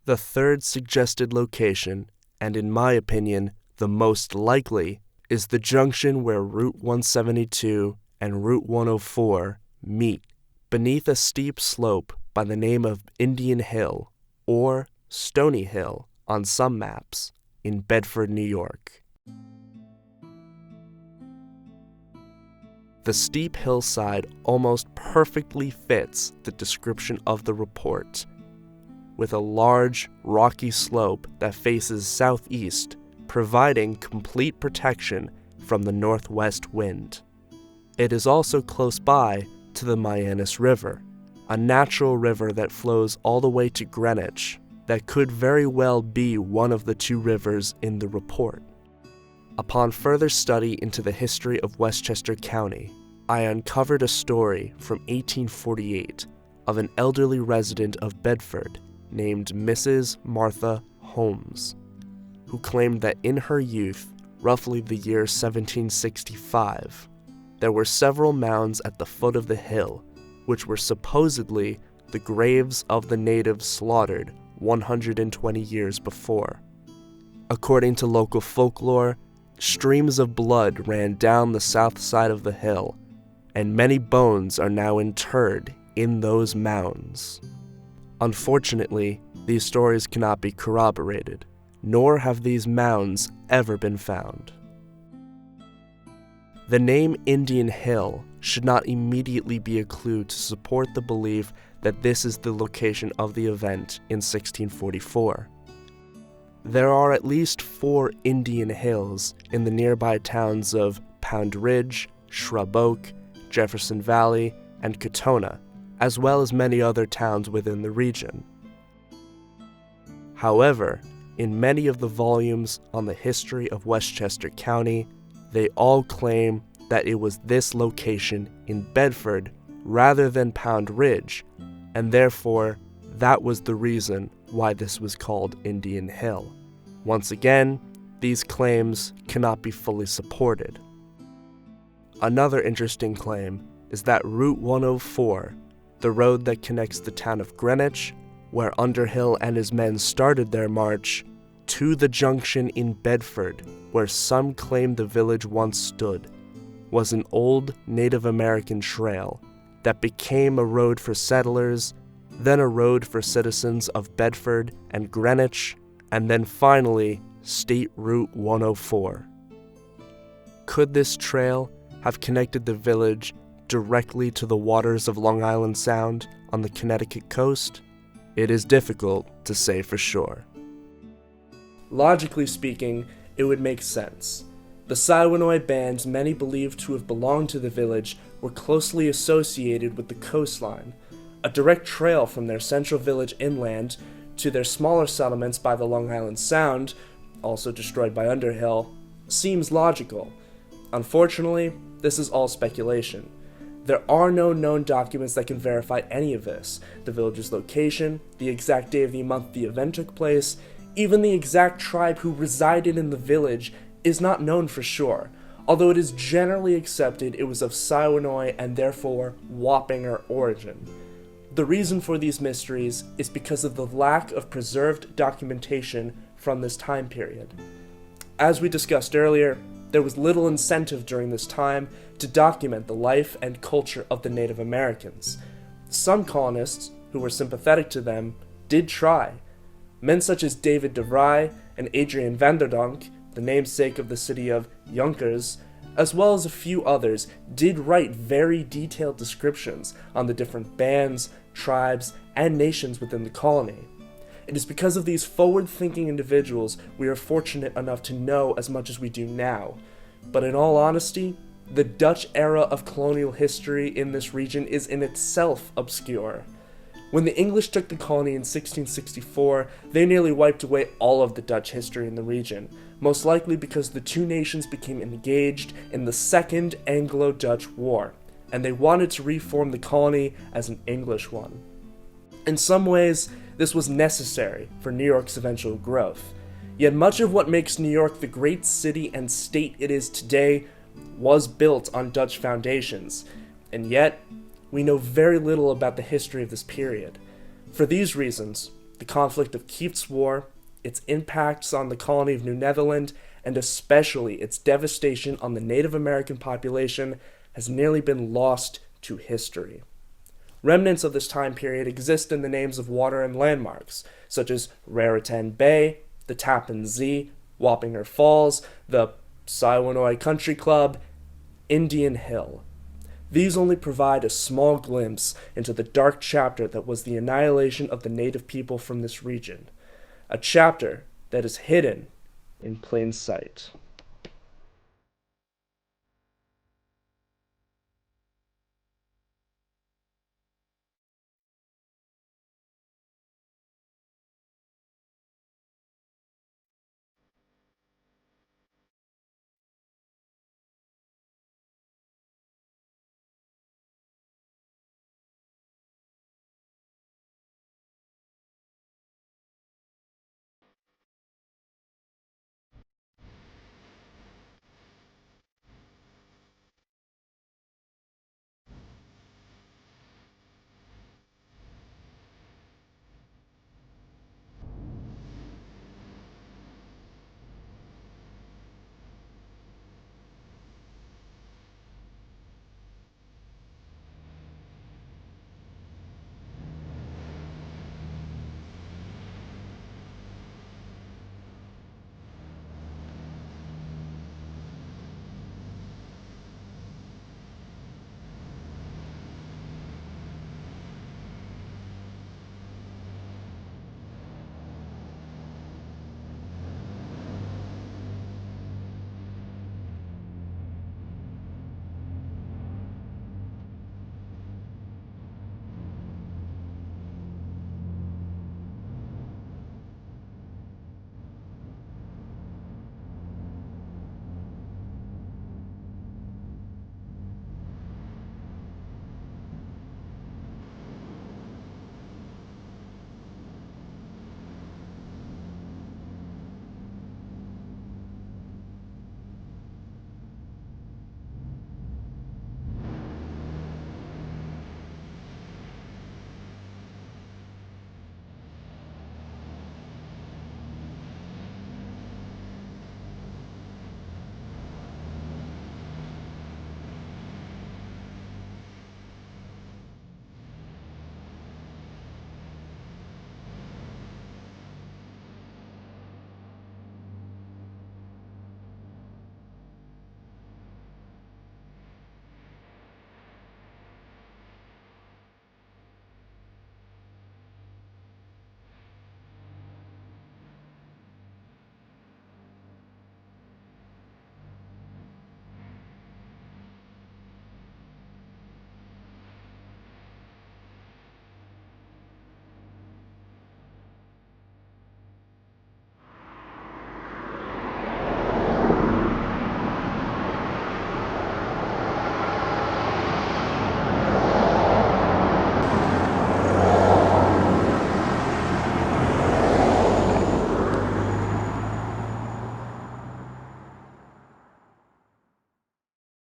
The third suggested location, and in my opinion, the most likely, is the junction where Route 172 and Route 104 meet, beneath a steep slope by the name of Indian Hill, or Stony Hill on some maps, in Bedford, New York. The steep hillside almost perfectly fits the description of the report, with a large, rocky slope that faces southeast, providing complete protection from the northwest wind. It is also close by to the Mianus River, a natural river that flows all the way to Greenwich that could very well be one of the 2 rivers in the report. Upon further study into the history of Westchester County, I uncovered a story from 1848 of an elderly resident of Bedford named Mrs. Martha Holmes, who claimed that in her youth, roughly the year 1765, there were several mounds at the foot of the hill, which were supposedly the graves of the natives slaughtered 120 years before. According to local folklore, streams of blood ran down the south side of the hill, and many bones are now interred in those mounds. Unfortunately, these stories cannot be corroborated, nor have these mounds ever been found. The name Indian Hill should not immediately be a clue to support the belief that this is the location of the event in 1644. There are at least 4 Indian Hills in the nearby towns of Pound Ridge, Shrub Oak, Jefferson Valley, and Katona, as well as many other towns within the region. However, in many of the volumes on the history of Westchester County, they all claim that it was this location in Bedford rather than Pound Ridge, and therefore that was the reason why this was called Indian Hill. Once again, these claims cannot be fully supported. Another interesting claim is that Route 104, the road that connects the town of Greenwich, where Underhill and his men started their march, to the junction in Bedford, where some claim the village once stood, was an old Native American trail that became a road for settlers, then a road for citizens of Bedford and Greenwich, and then finally State Route 104. Could this trail have connected the village directly to the waters of Long Island Sound on the Connecticut coast? It is difficult to say for sure. Logically speaking, it would make sense. The Siwanoy bands many believed to have belonged to the village were closely associated with the coastline. A direct trail from their central village inland to their smaller settlements by the Long Island Sound, also destroyed by Underhill, seems logical. Unfortunately, this is all speculation. There are no known documents that can verify any of this. The village's location, the exact day of the month the event took place, even the exact tribe who resided in the village is not known for sure, although it is generally accepted it was of Siwanoy and therefore Wappinger origin. The reason for these mysteries is because of the lack of preserved documentation from this time period. As we discussed earlier, there was little incentive during this time to document the life and culture of the Native Americans. Some colonists, who were sympathetic to them, did try. Men such as David de Vrij and Adrian Vanderdonk, the namesake of the city of Yonkers, as well as a few others, did write very detailed descriptions on the different bands, tribes, and nations within the colony. It is because of these forward-thinking individuals we are fortunate enough to know as much as we do now. But in all honesty, the Dutch era of colonial history in this region is in itself obscure. When the English took the colony in 1664, they nearly wiped away all of the Dutch history in the region, most likely because the two nations became engaged in the Second Anglo-Dutch War, and they wanted to reform the colony as an English one. In some ways, this was necessary for New York's eventual growth. Yet much of what makes New York the great city and state it is today was built on Dutch foundations, and yet we know very little about the history of this period. For these reasons, the conflict of Kieft's War, its impacts on the colony of New Netherland, and especially its devastation on the Native American population has nearly been lost to history. Remnants of this time period exist in the names of water and landmarks, such as Raritan Bay, the Tappan Zee, Wappinger Falls, the Siwanoy Country Club, Indian Hill. These only provide a small glimpse into the dark chapter that was the annihilation of the native people from this region, a chapter that is hidden in plain sight.